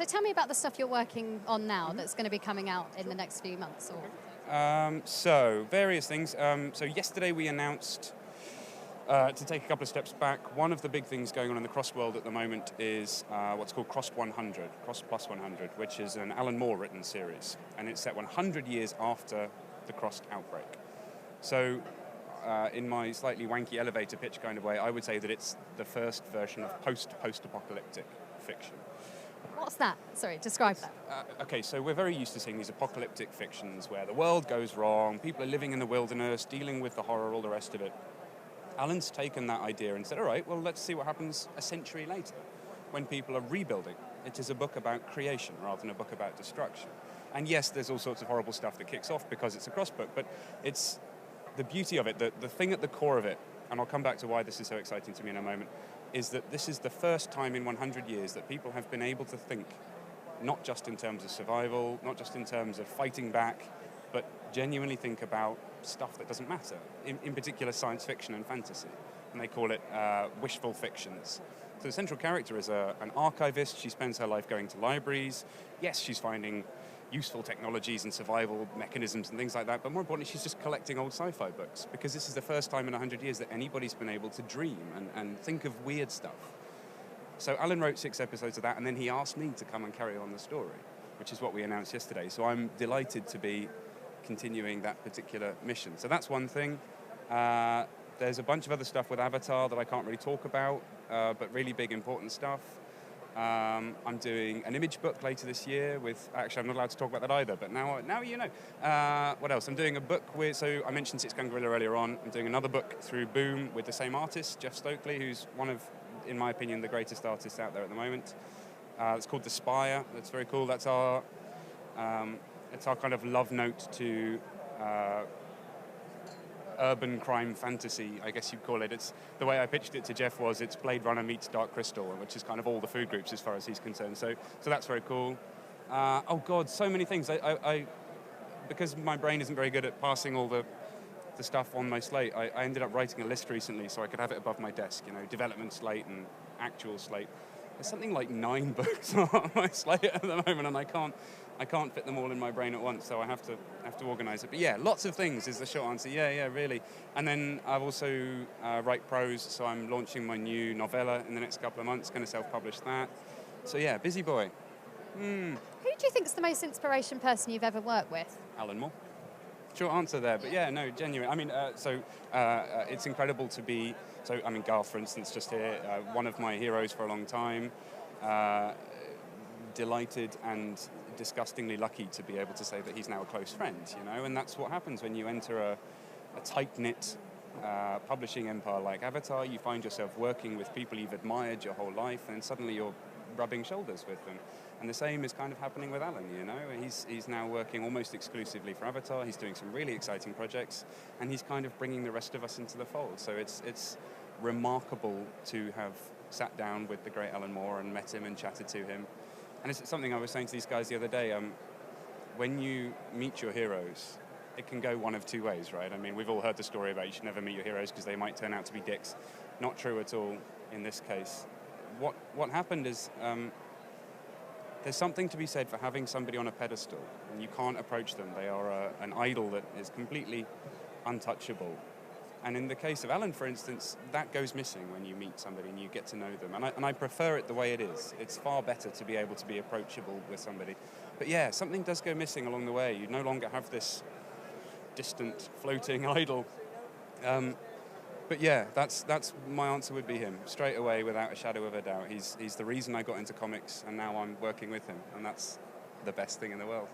tell me about the stuff you're working on now that's going to be coming out in the next few months. So, various things. So yesterday we announced, to take a couple of steps back, one of the big things going on in the Crossed world at the moment is what's called Crossed 100, Crossed Plus 100, which is an Alan Moore written series. And it's set 100 years after the Crossed outbreak. So, in my slightly wanky elevator pitch kind of way, I would say that it's the first version of post-apocalyptic fiction. What's that? Sorry, describe that. Okay, so we're very used to seeing these apocalyptic fictions where the world goes wrong, people are living in the wilderness, dealing with the horror, all the rest of it. Alan's taken that idea and said, all right, well, let's see what happens a century later when people are rebuilding. It is a book about creation rather than a book about destruction. And yes, there's all sorts of horrible stuff that kicks off because it's a cross book, but it's the beauty of it, the thing at the core of it, and I'll come back to why this is so exciting to me in a moment, is that this is the first time in 100 years that people have been able to think not just in terms of survival, not just in terms of fighting back, but genuinely think about stuff that doesn't matter, in particular science fiction and fantasy. And they call it wishful fictions. So the central character is an archivist. She spends her life going to libraries. Yes, she's finding useful technologies and survival mechanisms and things like that, but more importantly, she's just collecting old sci-fi books, because this is the first time in 100 years that anybody's been able to dream and think of weird stuff. So Alan wrote 6 episodes of that, and then he asked me to come and carry on the story, which is what we announced yesterday. So I'm delighted to be continuing that particular mission. So that's one thing. There's a bunch of other stuff with Avatar that I can't really talk about, but really big, important stuff. I'm doing an image book later this year with, actually I'm not allowed to talk about that either, but now you know. What else? I'm doing a book with, so I mentioned Six Gun Gorilla earlier on. I'm doing another book through Boom with the same artist, Jeff Stokely, who's one of, in my opinion, the greatest artists out there at the moment. It's called The Spire. That's very cool. That's our kind of love note to urban crime fantasy, I guess you'd call it. It's the way I pitched it to Jeff was it's Blade Runner meets Dark Crystal, which is kind of all the food groups as far as he's concerned. So that's very cool. Oh God, so many things. I because my brain isn't very good at passing all the stuff on my slate, I ended up writing a list recently so I could have it above my desk, development slate and actual slate. There's something like 9 books on my slate at the moment, and I can't fit them all in my brain at once, so I have to organise it. But yeah, lots of things is the short answer. Yeah, really. And then I've also write prose, so I'm launching my new novella in the next couple of months, going to self-publish that. So yeah, busy boy. Who do you think is the most inspiration person you've ever worked with? Alan Moore. Short answer there, but yeah, no, genuine. I mean, it's incredible to be, Garth, for instance, just here, one of my heroes for a long time, delighted and disgustingly lucky to be able to say that he's now a close friend, and that's what happens when you enter a tight-knit publishing empire like Avatar. You find yourself working with people you've admired your whole life, and suddenly you're rubbing shoulders with them. And the same is kind of happening with Alan, He's now working almost exclusively for Avatar. He's doing some really exciting projects, and he's kind of bringing the rest of us into the fold. So it's remarkable to have sat down with the great Alan Moore and met him and chatted to him. And it's something I was saying to these guys the other day. When you meet your heroes, it can go one of 2 ways, right? I mean, we've all heard the story about you should never meet your heroes because they might turn out to be dicks. Not true at all in this case. What happened is there's something to be said for having somebody on a pedestal, and you can't approach them. They are an idol that is completely untouchable. And in the case of Alan, for instance, that goes missing when you meet somebody and you get to know them. And I prefer it the way it is. It's far better to be able to be approachable with somebody. But yeah, something does go missing along the way. You no longer have this distant, floating idol. But yeah, that's my answer would be him, straight away, without a shadow of a doubt. He's the reason I got into comics, and now I'm working with him, and that's the best thing in the world.